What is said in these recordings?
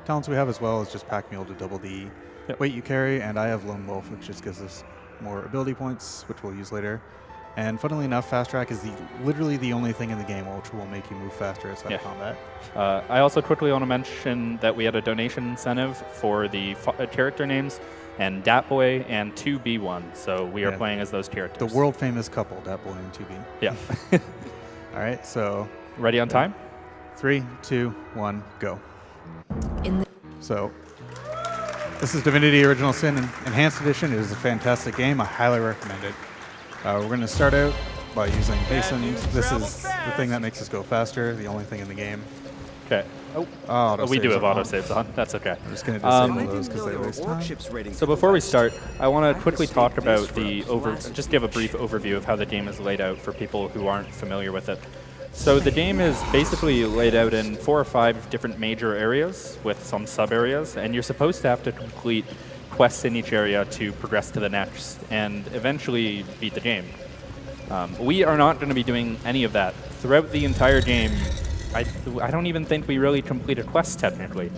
talents we have as well is just Pack Mule to double the weight you carry, and I have Lone Wolf, which just gives us more ability points, which we'll use later. And funnily enough, Fast Track is literally the only thing in the game which will make you move faster outside of combat. I also quickly want to mention that we had a donation incentive for the character names, and Datboy and 2B1. So we are playing as those characters. The world famous couple, Datboy and 2B. Yeah. All right, so. Ready on time? 3, 2, 1, go. So this is Divinity Original Sin Enhanced Edition. It is a fantastic game. I highly recommend it. We're going to start out by using Basins. This is the thing that makes us go faster, the only thing in the game. Okay. Oh, we do have autosaves on. That's okay. I'm just going to disable those because they waste time. So before we start, I want to quickly talk about just give a brief overview of how the game is laid out for people who aren't familiar with it. So the game is basically laid out in 4 or 5 different major areas with some sub-areas, and you're supposed to have to complete quests in each area to progress to the next and eventually beat the game. We are not going to be doing any of that. Throughout the entire game, I don't even think we really completed quests technically.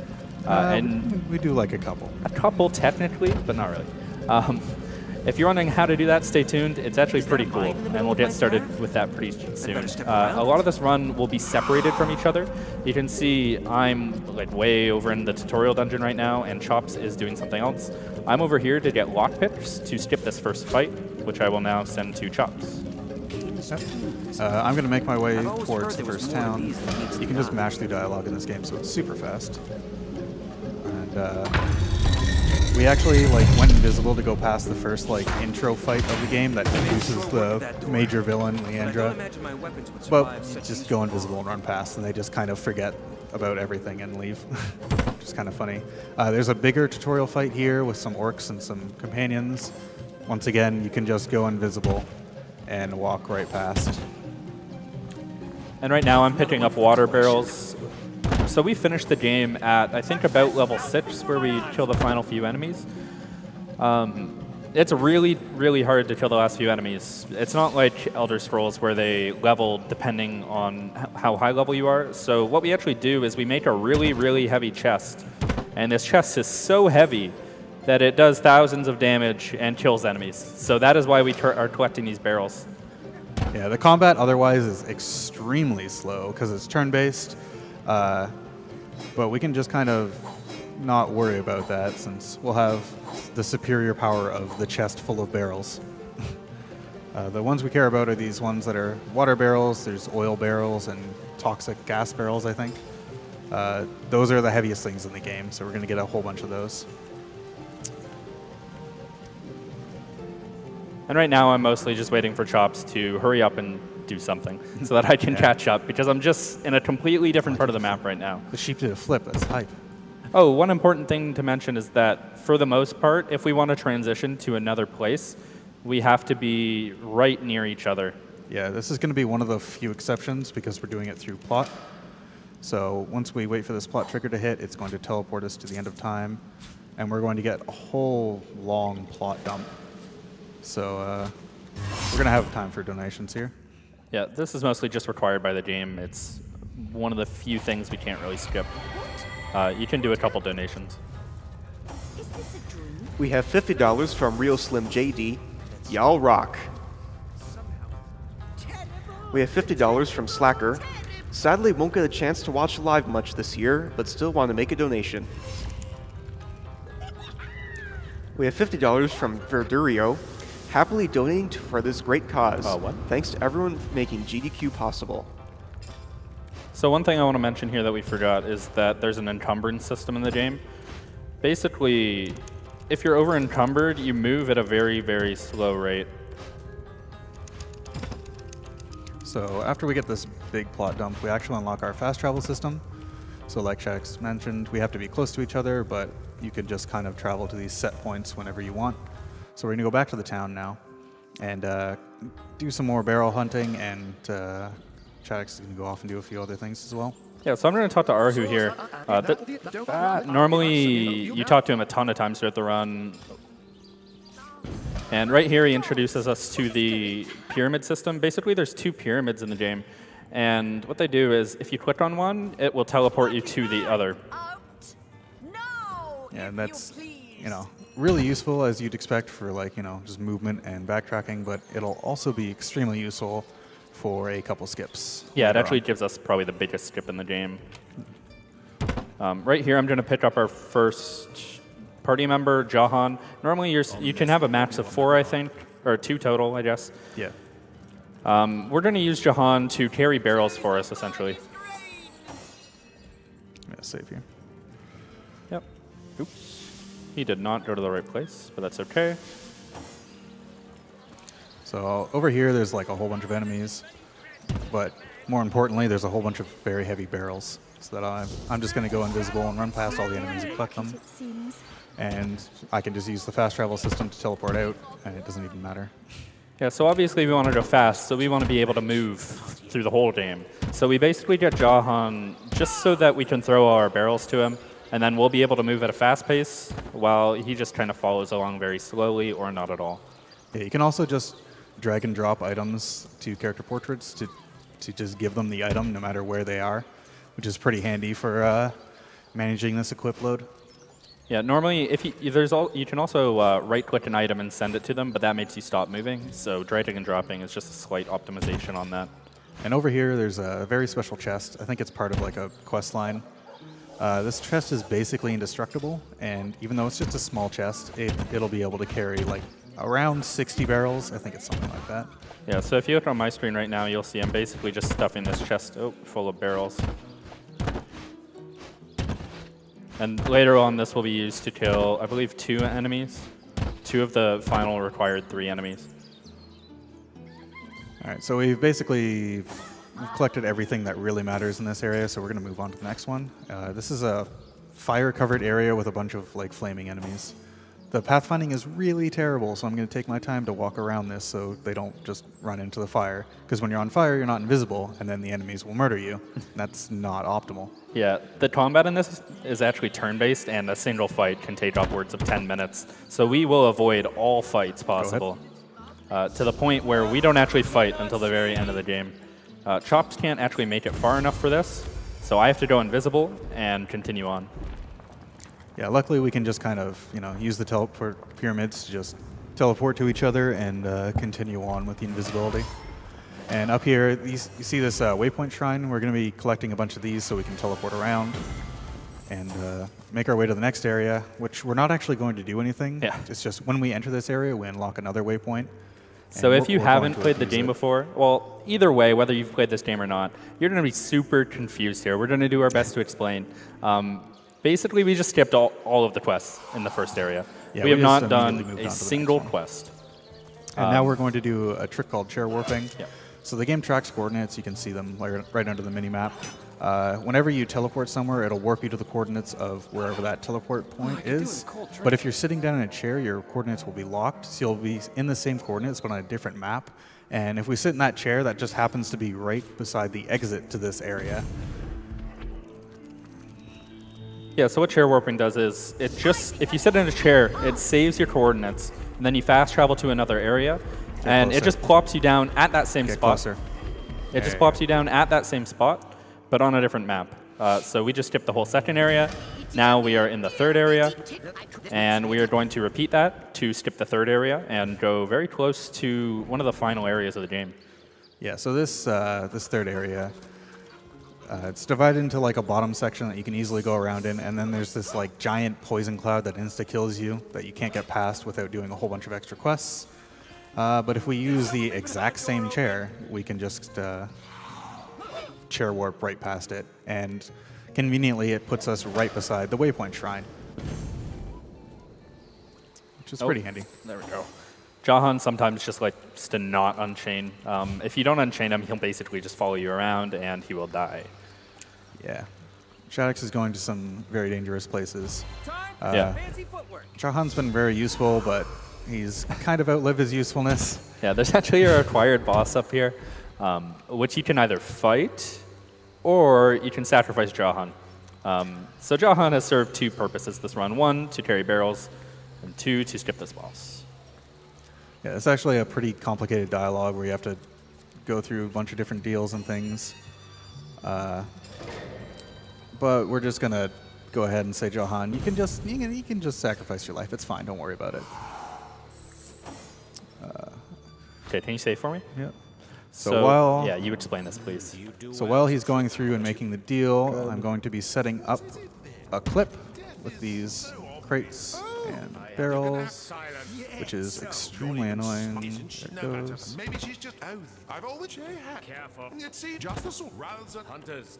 And we do like a couple. A couple technically, but not really. If you're wondering how to do that, stay tuned. It's actually pretty cool, and we'll get started with that pretty soon. A lot of this run will be separated from each other. You can see I'm like way over in the tutorial dungeon right now, and Chops is doing something else. I'm over here to get lockpicks to skip this first fight, which I will now send to Chops. I'm going to make my way towards the first town. You can just mash through dialogue in this game, so it's super fast. And we actually went invisible to go past the first intro fight of the game that introduces the major villain, Leandra. But just go invisible and run past, and they just kind of forget about everything and leave, which is kind of funny. There's a bigger tutorial fight here with some orcs and some companions. Once again, you can just go invisible and walk right past. And right now I'm picking up water barrels. So we finished the game at, I think, about level 6, where we kill the final few enemies. It's really, really hard to kill the last few enemies. It's not like Elder Scrolls where they level depending on how high level you are. So what we actually do is we make a really, really heavy chest. And this chest is so heavy that it does thousands of damage and kills enemies. So that is why we are collecting these barrels. Yeah, the combat otherwise is extremely slow because it's turn-based. But we can just kind of not worry about that since we'll have the superior power of the chest full of barrels. The ones we care about are these ones that are water barrels, there's oil barrels, and toxic gas barrels, I think. Those are the heaviest things in the game, so we're going to get a whole bunch of those. And right now I'm mostly just waiting for Chops to hurry up and do something so that I can catch up, because I'm just in a completely different part of the map right now. The sheep did a flip, that's hype. Oh, one important thing to mention is that for the most part, if we want to transition to another place, we have to be right near each other. Yeah, this is going to be one of the few exceptions because we're doing it through plot. So once we wait for this plot trigger to hit, it's going to teleport us to the end of time, and we're going to get a whole long plot dump. So we're going to have time for donations here. Yeah, this is mostly just required by the game. It's one of the few things we can't really skip. You can do a couple donations. We have $50 from Real Slim JD. Y'all rock. We have $50 from Slacker. Sadly, won't get a chance to watch live much this year, but still want to make a donation. We have $50 from Verdurio. Happily donating for this great cause. Thanks to everyone making GDQ possible. So one thing I want to mention here that we forgot is that there's an encumbrance system in the game. Basically, if you're over encumbered, you move at a very, very slow rate. So after we get this big plot dump, we actually unlock our fast travel system. So like Shaddex mentioned, we have to be close to each other, but you can just kind of travel to these set points whenever you want. So we're going to go back to the town now and do some more barrel hunting, and Shaddex is going to go off and do a few other things as well. Yeah, so I'm going to talk to Arhu here. Normally, you talk to him a ton of times throughout the run. And right here, he introduces us to the pyramid system. Basically, there's 2 pyramids in the game. And what they do is, if you click on one, it will teleport you to the other. Yeah, and that's, you know, really useful as you'd expect for like, you know, just movement and backtracking, but it'll also be extremely useful for a couple skips. Yeah, it actually gives us probably the biggest skip in the game. Right here, I'm going to pick up our first party member, Jahan. Normally, you can have a max of 4, I think, or 2 total, I guess. Yeah. We're going to use Jahan to carry barrels for us, essentially. Yeah, save here. Yep. Oops. He did not go to the right place, but that's okay. So over here, there's like a whole bunch of enemies, but more importantly, there's a whole bunch of very heavy barrels. So that I'm just going to go invisible and run past all the enemies and collect them. And I can just use the fast travel system to teleport out, and it doesn't even matter. Yeah, so obviously we want to go fast, so we want to be able to move through the whole game. So we basically get Jahan just so that we can throw our barrels to him, and then we'll be able to move at a fast pace while he just kind of follows along very slowly or not at all. Yeah, you can also just drag and drop items to character portraits to just give them the item no matter where they are, which is pretty handy for managing this equip load. Yeah, normally if you can also right-click an item and send it to them, but that makes you stop moving. So dragging and dropping is just a slight optimization on that. And over here, there's a very special chest. I think it's part of like a quest line. This chest is basically indestructible, and even though it's just a small chest, it'll be able to carry like around 60 barrels. I think it's something like that. Yeah, so if you look on my screen right now, you'll see I'm basically just stuffing this chest full of barrels. And later on, this will be used to kill, I believe, 2 enemies. 2 of the final required 3 enemies. All right, so we've basically collected everything that really matters in this area, so we're going to move on to the next one. This is a fire-covered area with a bunch of like flaming enemies. The pathfinding is really terrible, so I'm going to take my time to walk around this so they don't just run into the fire. Because when you're on fire, you're not invisible, and then the enemies will murder you. That's not optimal. Yeah, the combat in this is actually turn-based, and a single fight can take upwards of 10 minutes. So we will avoid all fights possible, to the point where we don't actually fight until the very end of the game. Chops can't actually make it far enough for this, so I have to go invisible and continue on. Yeah, luckily we can just kind of, you know, use the teleport pyramids to just teleport to each other and continue on with the invisibility. And up here, you see this waypoint shrine. We're going to be collecting a bunch of these so we can teleport around and make our way to the next area, which we're not actually going to do anything. Yeah. It's just when we enter this area, we unlock another waypoint. So if you haven't played the game before, well, either way, whether you've played this game or not, you're going to be super confused here. We're going to do our best to explain. Basically, we just skipped all of the quests in the first area. Yeah, we have not done a single quest. And now we're going to do a trick called chair warping. Yeah. So the game tracks coordinates. You can see them right under the mini-map. Whenever you teleport somewhere, it'll warp you to the coordinates of wherever that teleport point is. But if you're sitting down in a chair, your coordinates will be locked. So you'll be in the same coordinates, but on a different map. And if we sit in that chair, that just happens to be right beside the exit to this area. Yeah, so what chair warping does is, if you sit in a chair, it saves your coordinates, and then you fast travel to another area, and it just plops you down at that same spot. It just plops you down at that same spot, but on a different map. So we just skipped the whole second area. Now we are in the third area, and we are going to repeat that to skip the third area and go very close to one of the final areas of the game. Yeah, so this third area, it's divided into like a bottom section that you can easily go around in, and then there's this like giant poison cloud that insta-kills you that you can't get past without doing a whole bunch of extra quests. But if we use the exact same chair, we can just chair warp right past it, and conveniently it puts us right beside the waypoint shrine, which is pretty handy. There we go. Jahan sometimes just likes to not unchain. If you don't unchain him, he'll basically just follow you around and he will die. Yeah. Shaddex is going to some very dangerous places. Yeah. Jahan's been very useful, but he's kind of outlived his usefulness. Yeah, there's actually a required boss up here, which you can either fight or you can sacrifice Jahan. So Jahan has served 2 purposes this run. 1, to carry barrels, and 2, to skip this boss. Yeah, it's actually a pretty complicated dialogue where you have to go through a bunch of different deals and things. But we're just going to go ahead and say, Johan, you can just sacrifice your life. It's fine. Don't worry about it. Okay, can you save for me? Yeah. So while yeah, you explain this, please. So while he's going through and making the deal, I'm going to be setting up a clip with these crates and barrels, which is extremely annoying. There it goes. Maybe she's just out. I've all the careful. You'd see just the sort hunters.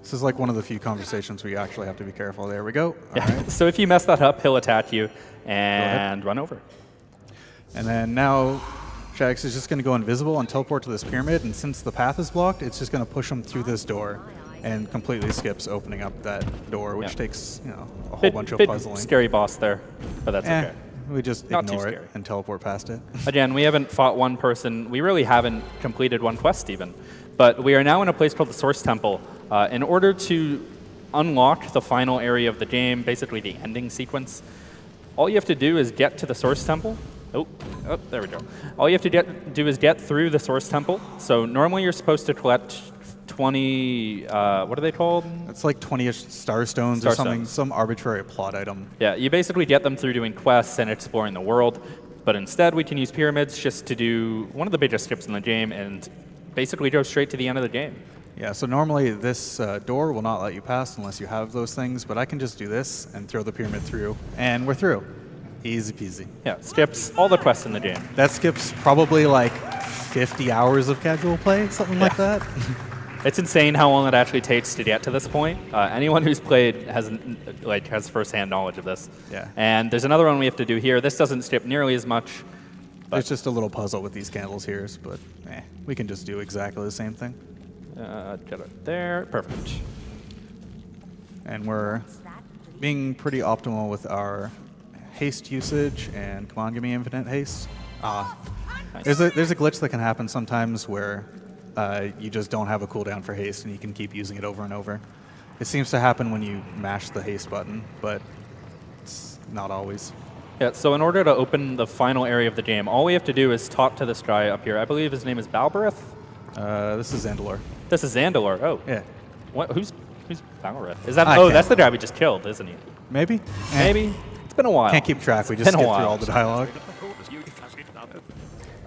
This is like one of the few conversations where you actually have to be careful. There we go. Yeah. All right. So if you mess that up, he'll attack you and run over. And then now Shaddex is just going to go invisible and teleport to this pyramid, and since the path is blocked, it's just going to push him through this door and completely skips opening up that door, which takes, you know, a whole bunch of puzzling. Scary boss there, but that's okay. We just ignore it and teleport past it. Again, we haven't fought one person. We really haven't completed one quest even. But we are now in a place called the Source Temple. In order to unlock the final area of the game, basically the ending sequence, all you have to do is get to the Source Temple. Oh, there we go. All you have to do is get through the Source Temple. So normally you're supposed to collect 20, what are they called? It's like 20-ish star stones or something, some arbitrary plot item. Yeah, you basically get them through doing quests and exploring the world. But instead, we can use pyramids just to do one of the biggest skips in the game and basically go straight to the end of the game. Yeah, so normally this door will not let you pass unless you have those things, but I can just do this and throw the pyramid through, and we're through. Easy peasy. Yeah, skips all the quests in the game. That skips probably like 50 hours of casual play, something like that. It's insane how long it actually takes to get to this point. Anyone who's played has first-hand knowledge of this. Yeah. And there's another one we have to do here. This doesn't skip nearly as much. It's just a little puzzle with these candles here, but we can just do exactly the same thing. Get it there. Perfect. And we're being pretty optimal with our haste usage, and come on, give me infinite haste. Nice. There's a glitch that can happen sometimes where you just don't have a cooldown for haste and you can keep using it over and over. It seems to happen when you mash the haste button, but it's not always. Yeah, so in order to open the final area of the game, all we have to do is talk to this guy up here. I believe his name is Balbarith? This is Zandalor. This is Zandalor, oh. Yeah. What? Who's Balbarith? Is that? Oh, that's the guy we just killed, isn't he? Maybe. Maybe. It's been a while. Can't keep track. We just skip through all the dialogue.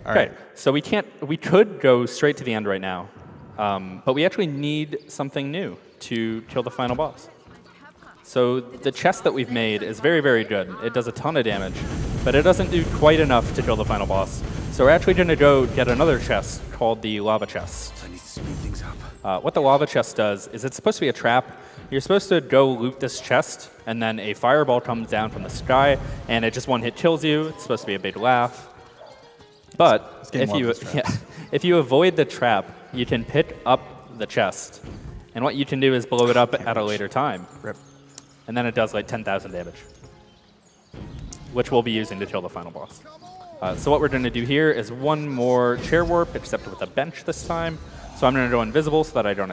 Okay, so we could go straight to the end right now, but we actually need something new to kill the final boss. So the chest that we've made is very, very good. It does a ton of damage, but it doesn't do quite enough to kill the final boss. So we're actually going to go get another chest called the lava chest. I need to speed things up. What the lava chest does is it's supposed to be a trap. You're supposed to go loot this chest, and then a fireball comes down from the sky, and it just one hit kills you. It's supposed to be a big laugh. But if you avoid the trap, you can pick up the chest. And what you can do is blow it up at a later time. Rip. And then it does like 10,000 damage, which we'll be using to kill the final boss. So what we're going to do here is one more chair warp, except with a bench this time. So I'm going to go invisible so that I don't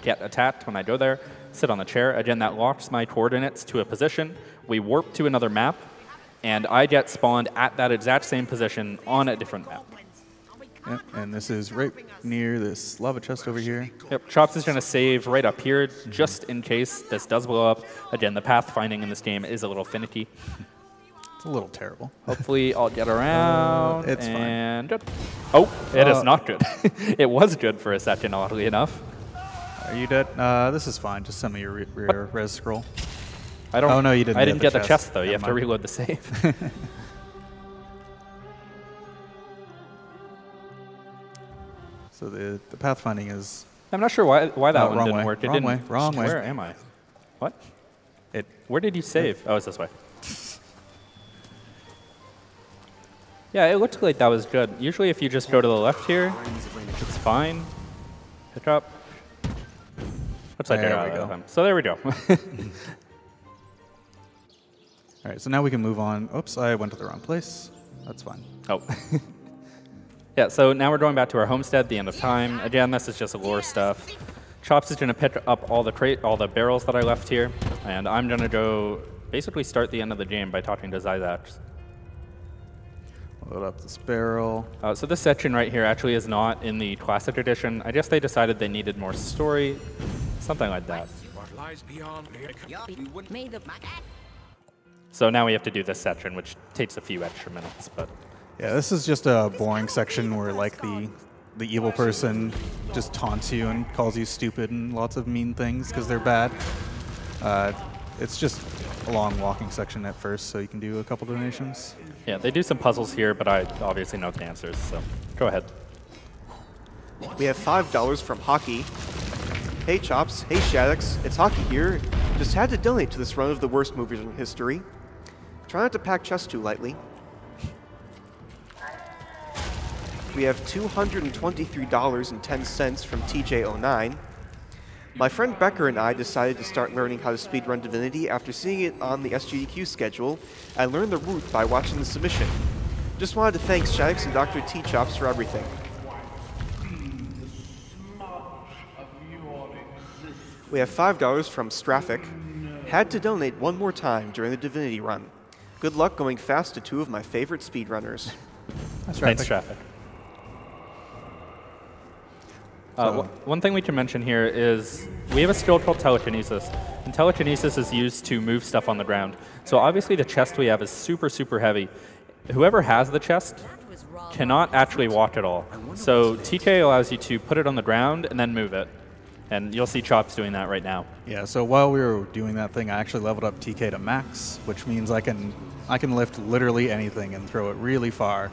get attacked when I go there. Sit on the chair. Again, that locks my coordinates to a position. We warp to another map, and I get spawned at that exact same position on a different map. Yep, and this is right near this lava chest over here. Yep, Chops is going to save right up here just in case this does blow up. Again, the pathfinding in this game is a little finicky. It's a little terrible. Hopefully I'll get around. It's and fine. Good. Oh, it is not good. It was good for a second, oddly enough. Are you dead? This is fine. Just send me your res scroll. I don't. Oh no, you didn't. I didn't get the chest though. You have to reload the save. So the pathfinding is. I'm not sure why that one didn't work. It Wrong didn't. way. Wrong way. Where am I? What? Where did you save? Oh, it's this way. Yeah, it looked like that was good. Usually, if you just go to the left here, it's fine. Pick up. Looks like I got it time. So there we go. All right, so now we can move on. Oops, I went to the wrong place. That's fine. Oh. Yeah, so now we're going back to our homestead, the end of time. Again, this is just lore stuff. Chops is going to pick up all the barrels that I left here, and I'm going to go basically start the end of the game by talking to Zyzax. Load up this barrel. So this section right here actually is not in the Classic Edition. I guess they decided they needed more story, something like that. lies beyond So now we have to do this section, which takes a few extra minutes. But Yeah, this is just a boring section where like the evil person just taunts you and calls you stupid and lots of mean things because they're bad. It's just a long walking section at first, so you can do a couple donations. yeah, they do some puzzles here, but I obviously know the answers, so go ahead. We have $5 from Hockey. Hey Chops, hey Shaddex, it's Hockey here. Just had to donate to this run of the worst movies in history. Try not to pack chests too lightly. We have $223.10 from TJ09. My friend Becker and I decided to start learning how to speedrun Divinity after seeing it on the SGDQ schedule and learned the route by watching the submission. Just wanted to thank Shaddex and DrTChops for everything. We have $5 from Straffic. Had to donate one more time during the Divinity run. Good luck going fast to two of my favorite speedrunners. Thanks, Traffic. One thing we can mention here is we have a skill called Telekinesis, and Telekinesis is used to move stuff on the ground. So obviously the chest we have is super, super heavy. Whoever has the chest cannot actually walk at all. So TK allows you to put it on the ground and then move it. And you'll see Chops doing that right now. Yeah, so while we were doing that thing, I actually leveled up TK to max, which means I can lift literally anything and throw it really far.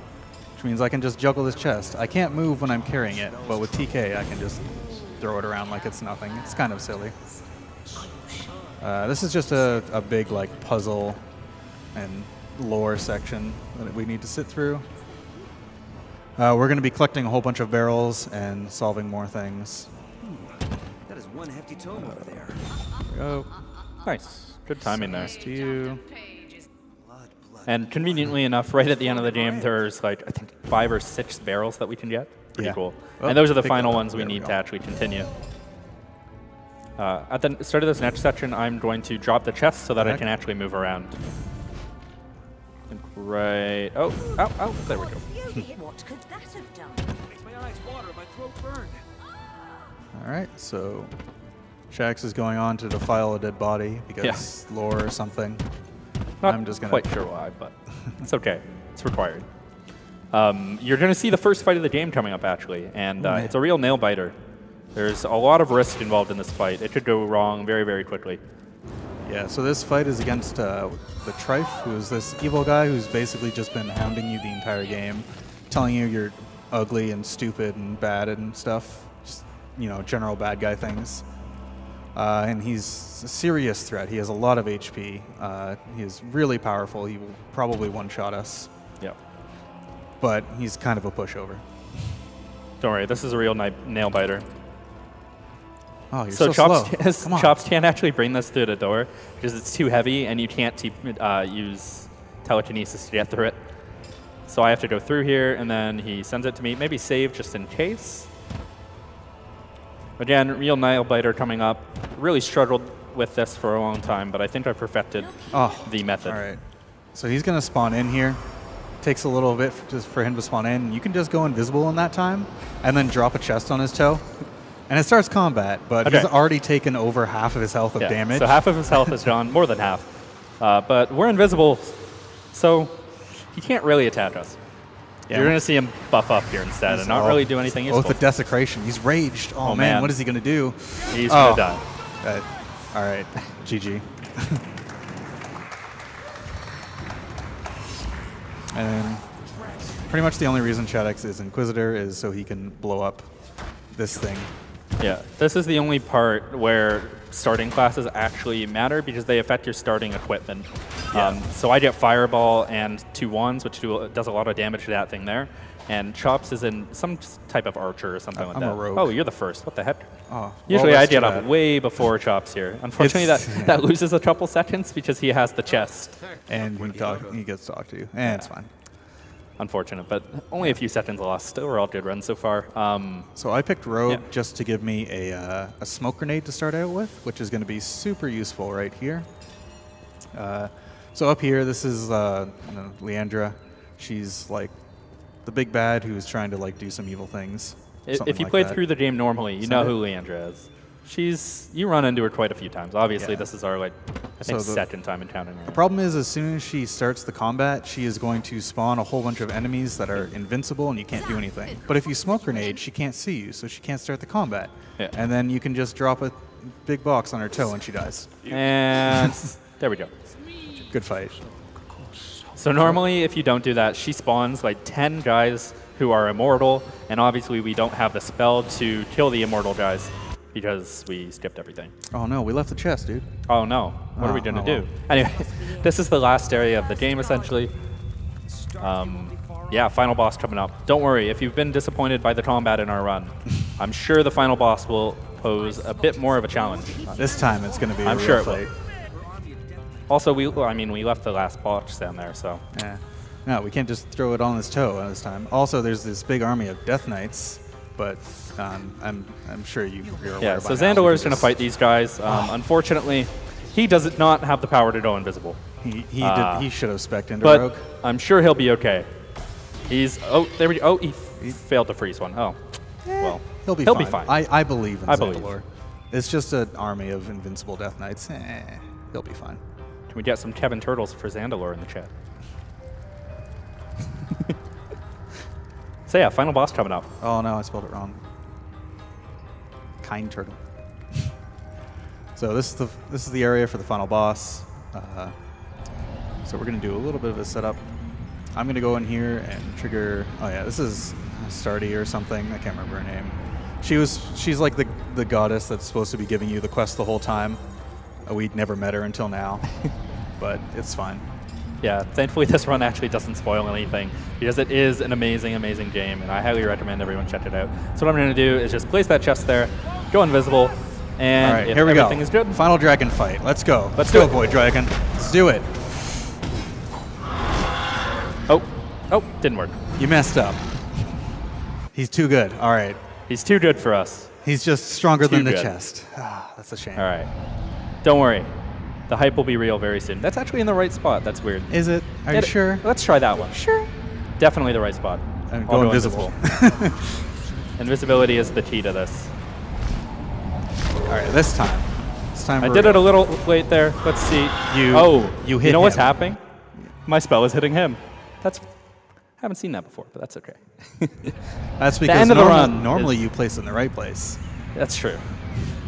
Which means I can just juggle this chest. I can't move when I'm carrying it, but with TK I can just throw it around like it's nothing. It's kind of silly. This is just a big like puzzle and lore section that we need to sit through. We're going to be collecting a whole bunch of barrels and solving more things. That is one hefty tome over there. Oh, nice. Good timing there. Nice to you. And conveniently enough, right at the end of the game, there's like, I think 5 or 6 barrels that we can get. Pretty cool. Oh, and those are the big final one. ones we There we need go. to actually continue. At the start of this next section, I'm going to drop the chest so that I can actually move around. Right. Oh, there we go. What could that have done? Makes my eyes water, my throat burn. All right, so Shax is going on to defile a dead body because lore or something. Not I'm just gonna quite sure why, but it's okay. It's required. You're going to see the first fight of the game coming up, actually, and it's a real nail-biter. There's a lot of risk involved in this fight. It could go wrong very, very quickly. Yeah, so this fight is against the Trife, who's this evil guy who's basically just been hounding you the entire game, telling you you're ugly and stupid and bad and stuff. Just, you know, general bad guy things. And he's a serious threat. He has a lot of HP. He is really powerful. He will probably one-shot us. Yeah. But he's kind of a pushover. Don't worry, this is a real nail-biter. Oh, you're So so Chops, slow. Come on. Chops can't actually bring this through the door because it's too heavy and you can't use telekinesis to get through it. So I have to go through here and then he sends it to me. Maybe save just in case. Again, real nail-biter coming up. Really struggled with this for a long time, but I think I perfected the method. All right. So he's going to spawn in here. Takes a little bit just for him to spawn in. You can just go invisible in that time and then drop a chest on his toe. And it starts combat, but he's already taken over half of his health of damage. So half of his health is gone, more than half. But we're invisible, so he can't really attack us. Yeah. You're going to see him buff up here instead and not really do anything useful. Oath of Desecration. He's raged. Oh, man, what is he going to do? He's going to die. All right, GG. And pretty much the only reason Shaddex is Inquisitor is so he can blow up this thing. Yeah, this is the only part where starting classes actually matter because they affect your starting equipment. Yeah. So I get Fireball and 2 wands, which does a lot of damage to that thing there. And Chops is in some type of archer or something like that. I'm a rogue. Oh, you're the first. What the heck? Oh, Usually well, I that's get too up bad. way before Chops here. Unfortunately, that loses a couple seconds because he has the chest. And he gets talked to. And it's fine. Unfortunate, but only a few seconds lost. Overall, good run so far. So I picked Rogue just to give me a smoke grenade to start out with, which is going to be super useful right here. So up here, this is Leandra. She's like the big bad who's trying to like do some evil things. If you like played that. through the game normally, you know who Leandra is. You run into her quite a few times. Obviously, Yeah. this is our, like, I think, So the- second time encountering her. The problem is, as soon as she starts the combat, she is going to spawn a whole bunch of enemies that are invincible and you can't do anything. But if you smoke grenade, she can't see you, so she can't start the combat. Yeah. And then you can just drop a big box on her toe and she dies. And there we go. Good fight. So normally, if you don't do that, she spawns like 10 guys who are immortal, and obviously we don't have the spell to kill the immortal guys because we skipped everything. Oh no, we left the chest, dude. Oh no, what are we Oh, going to oh do? well. Anyway, this is the last area of the game, essentially. Yeah, final boss coming up. Don't worry, if you've been disappointed by the combat in our run, I'm sure the final boss will pose a bit more of a challenge. This time it's going to be I'm a sure real it will. fight. Also, we left the last box down there, so. Yeah. No, we can't just throw it on his toe this time. Also, there's this big army of Death Knights, but I'm sure you're aware. Yeah, by so now. Zandalar is going to fight these guys. Unfortunately, he does not have the power to go invisible. He should have spec'd into But Rogue. I'm sure he'll be okay. There we go. Oh, he failed to freeze one. Oh, well. He'll be fine. I believe in Zandalar. It's just an army of invincible Death Knights. He'll be fine. Can we get some Kevin Turtles for Zandalar in the chat? So yeah, final boss coming up. Oh no, I spelled it wrong. Kind turtle. So this is the area for the final boss. So we're gonna do a little bit of a setup. I'm gonna go in here and trigger. Oh yeah, this is Stardy or something. I can't remember her name. She's like the goddess that's supposed to be giving you the quest the whole time. We'd never met her until now, but it's fine. Yeah, thankfully this run actually doesn't spoil anything because it is an amazing, amazing game, and I highly recommend everyone check it out. So what I'm going to do is just place that chest there, go invisible, and all right, if here we everything go. is good. Final dragon fight. Let's go. Let's go, do it. boy dragon. Let's do it. Oh, didn't work. You messed up. He's too good. All right. He's too good for us. He's just stronger than the good. chest. That's a shame. All right. Don't worry. The hype will be real very soon. That's actually in the right spot. That's weird. Is it? Are you sure? Let's try that one. Sure. Definitely the right spot. And I'll go invisible. Invisibility is the key to this. All right, this time. I did it a little late there. Let's see. You hit You know what's him. happening? My spell is hitting him. Haven't seen that before, but that's okay. That's because end of the run normally you place it in the right place. That's true.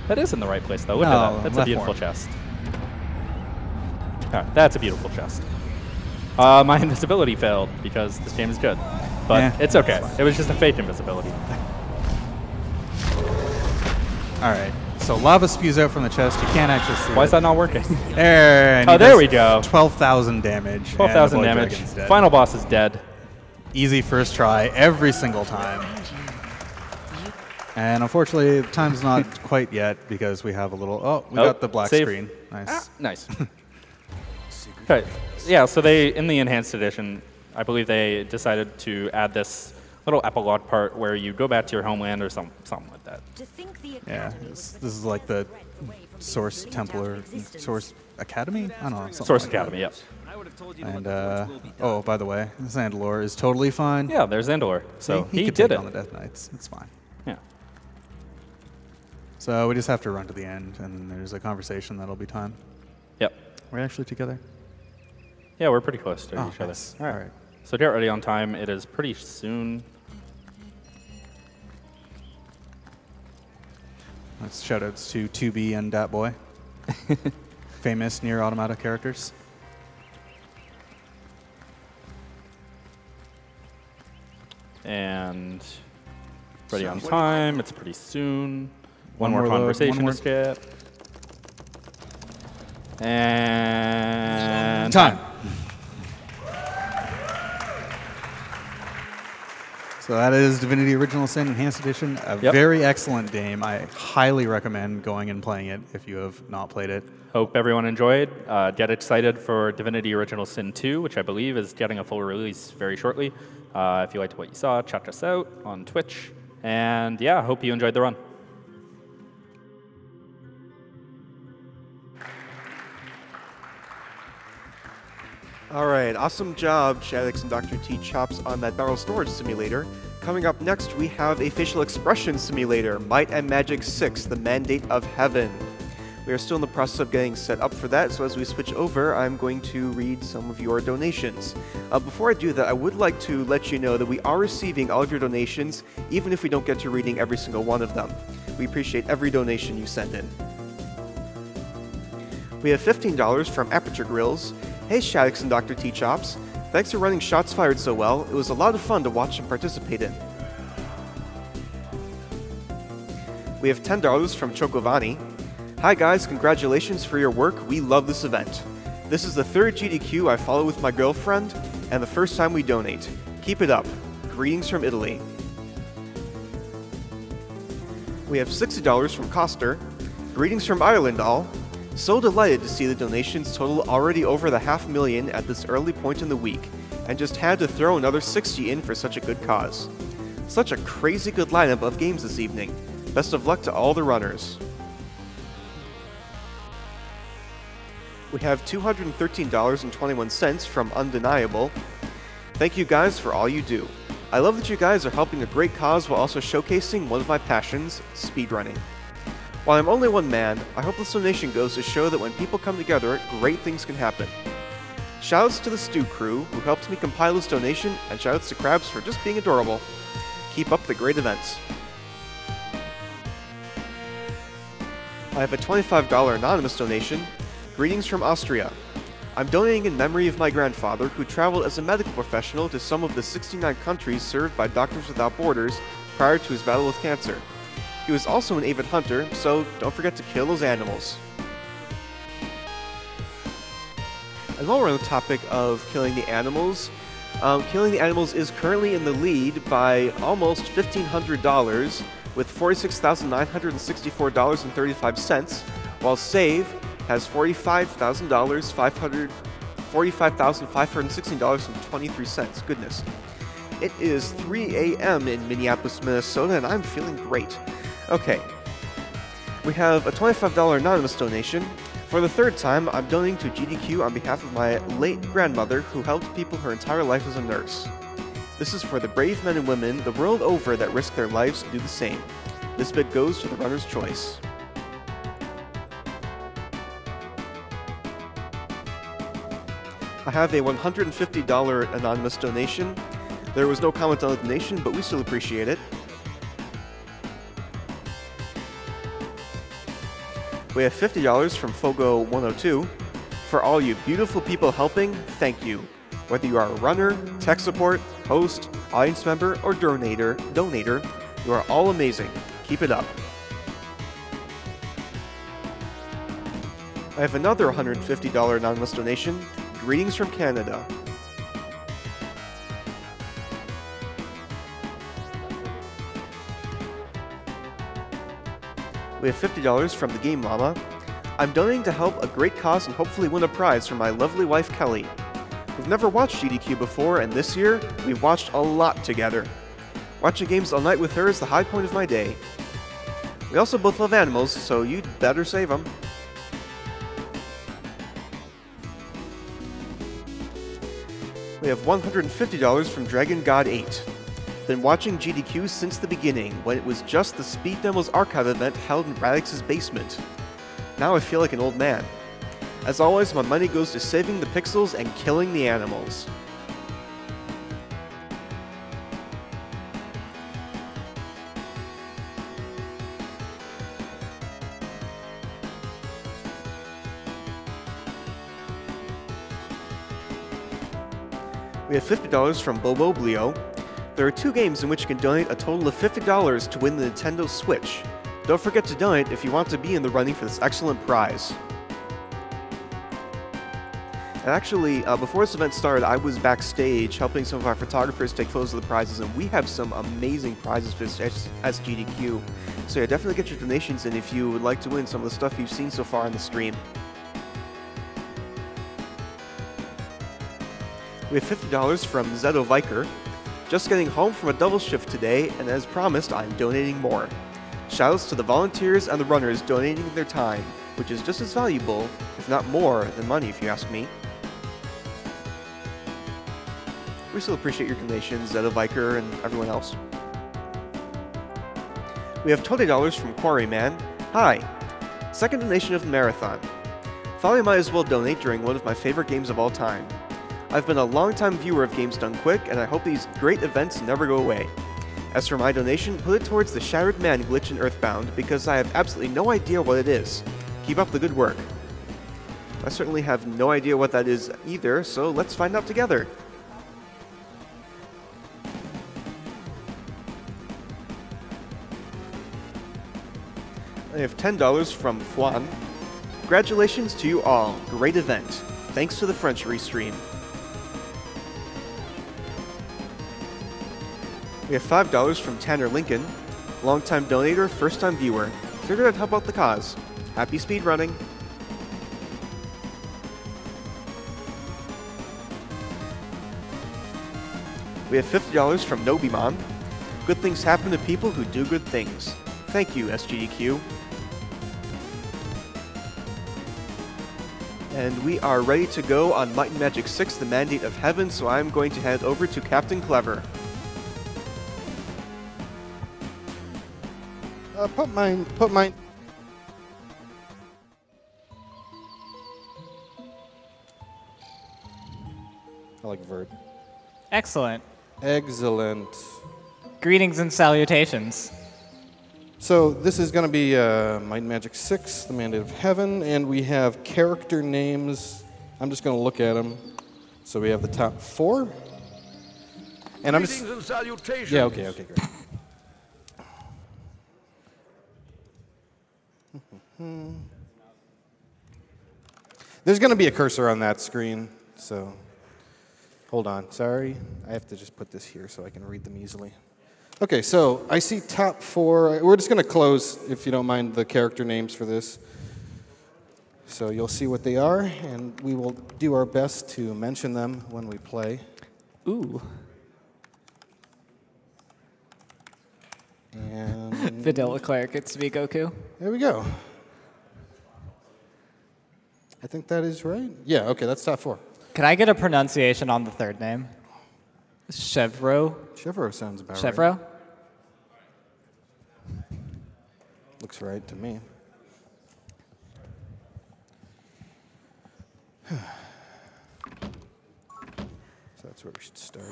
That is in the right place, though. Look at No, that. That's a left beautiful more. chest. All right, that's a beautiful chest. My invisibility failed because this game is good. But Yeah, it's okay. that's fine. It was just a fake invisibility. All right. So lava spews out from the chest. You can't actually see Why it. is that not working? There, and Oh, he there does we go. 12,000 damage. 12,000 and the boy damage. dragon's dead. Final boss is dead. Easy first try every single time. And unfortunately, time's not quite yet because we have a little. Oh, we got the black save. screen. Nice. Nice. Okay. Yeah, so in the enhanced edition, I believe they decided to add this little epilogue part where you go back to your homeland or something like that. To think the Yeah, Academy this is like the Source Templar, Source Academy? I don't know. something Source like that. Academy, yep. I would have told you And, what the words will be done. oh, by the way, Zandalar is totally fine. Yeah, there's Zandalar. So he could did take it. on the Death Knights. It's fine. Yeah. So we just have to run to the end, and there's a conversation that'll be time. Yep. We're actually together. Yeah, we're pretty close to Oh, each other. nice. All right. So get ready on time. It is pretty soon. Nice shoutouts to 2B and Dat Boy. Famous Nier Automata characters. And ready on time. It's pretty soon. One One more more load, conversation one to skip. And Time. So that is Divinity Original Sin Enhanced Edition, a Yep. very excellent game. I highly recommend going and playing it if you have not played it. Hope everyone enjoyed. Get excited for Divinity Original Sin 2, which I believe is getting a full release very shortly. If you liked what you saw, check us out on Twitch. And yeah, hope you enjoyed the run. All right, awesome job, Shaddex and DrTChops on that barrel storage simulator. Coming up next, we have a facial expression simulator, Might and Magic 6, The Mandate of Heaven. We are still in the process of getting set up for that, so as we switch over, I'm going to read some of your donations. Before I do that, I would like to let you know that we are receiving all of your donations, even if we don't get to reading every single one of them. We appreciate every donation you send in. We have $15 from Aperture Grills. Hey Shaddex and DrTChops. Thanks for running Shots Fired so well. It was a lot of fun to watch and participate in. We have $10 from Chokovani. Hi guys, congratulations for your work. We love this event. This is the third GDQ I follow with my girlfriend, and the first time we donate. Keep it up. Greetings from Italy. We have $60 from Coster. Greetings from Ireland all. So delighted to see the donations total already over the $500,000 at this early point in the week, and just had to throw another 60 in for such a good cause. Such a crazy good lineup of games this evening. Best of luck to all the runners. We have $213.21 from Undeniable. Thank you guys for all you do. I love that you guys are helping a great cause while also showcasing one of my passions, speedrunning. While I'm only one man, I hope this donation goes to show that when people come together, great things can happen. Shoutouts to the Stew crew, who helped me compile this donation, and shoutouts to Krabs for just being adorable. Keep up the great events. I have a $25 anonymous donation. Greetings from Austria. I'm donating in memory of my grandfather, who traveled as a medical professional to some of the 69 countries served by Doctors Without Borders prior to his battle with cancer. He was also an avid hunter, so don't forget to kill those animals. And while we're on the topic of killing the animals is currently in the lead by almost $1,500 with $46,964.35, while Save has $45,516.23. Goodness. It is 3 a.m. in Minneapolis, Minnesota, and I'm feeling great. Okay, we have a $25 anonymous donation. For the third time, I'm donating to GDQ on behalf of my late grandmother who helped people her entire life as a nurse. This is for the brave men and women the world over that risk their lives to do the same. This bid goes to the runner's choice. I have a $150 anonymous donation. There was no comment on the donation, but we still appreciate it. We have $50 from Fogo102. For all you beautiful people helping, thank you. Whether you are a runner, tech support, host, audience member, or donator, you are all amazing. Keep it up. I have another $150 anonymous donation. Greetings from Canada. We have $50 from the Game Llama. I'm donating to help a great cause and hopefully win a prize from my lovely wife Kelly. We've never watched GDQ before, and this year, we've watched a lot together. Watching games all night with her is the high point of my day. We also both love animals, so you'd better save them. We have $150 from Dragon God 8. Been watching GDQ since the beginning, when it was just the Speed Demos archive event held in Radix's basement. Now I feel like an old man. As always, my money goes to saving the pixels and killing the animals. We have $50 from Bobo Blio. There are 2 games in which you can donate a total of $50 to win the Nintendo Switch. Don't forget to donate if you want to be in the running for this excellent prize. And actually, before this event started, I was backstage helping some of our photographers take photos of the prizes, and we have some amazing prizes for this SGDQ. So yeah, definitely get your donations in if you would like to win some of the stuff you've seen so far on the stream. We have $50 from Zeto Viker. Just getting home from a double shift today, and as promised, I'm donating more. Shoutouts to the volunteers and the runners donating their time, which is just as valuable, if not more, than money if you ask me. We still appreciate your donations, Zeto Viker and everyone else. We have $20 from Quarryman. Hi. Second donation of the marathon. Thought I might as well donate during one of my favorite games of all time. I've been a long-time viewer of games done quick, and I hope these great events never go away. As for my donation, put it towards the Shattered Man glitch in Earthbound, because I have absolutely no idea what it is. Keep up the good work. I certainly have no idea what that is either, so let's find out together. I have $10 from Flan. Congratulations to you all. Great event. Thanks to the French restream. We have $5 from Tanner Lincoln. Longtime donator, first-time viewer. Figured I'd help out the cause. Happy speedrunning. We have $50 from Nobimon. Good things happen to people who do good things. Thank you, SGDQ. And we are ready to go on Might and Magic 6, the Mandate of Heaven, so I'm going to hand over to Captain Clever. Put mine. I like vert. Excellent. Excellent. Greetings and salutations. So this is going to be Might and Magic 6, the Mandate of Heaven, and we have character names. I'm just going to look at them. So we have the top 4. And I'm just... And salutations. Yeah, okay, great. There's going to be a cursor on that screen, so hold on. Sorry, I have to just put this here so I can read them easily. Okay, so I see top 4. We're just going to close, if you don't mind, the character names for this. So you'll see what they are, and we will do our best to mention them when we play. Ooh. And Vanilla Cleric gets to be Goku. there we go. I think that is right. Yeah, okay, that's top 4. Can I get a pronunciation on the third name? Chevro? Chevro sounds about right. Chevro? Looks right to me. So that's where we should start.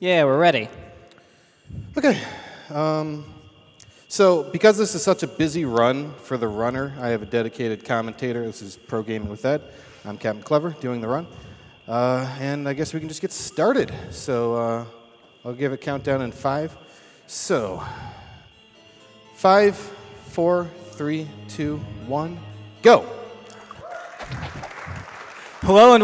Yeah, we're ready. Okay. So because this is such a busy run for the runner, I have a dedicated commentator. This is Pro Gaming with Ed. I'm Captain Clever, doing the run. And I guess we can just get started. So I'll give a countdown in 5. So 5, 4, 3, 2, 1, go. Hello and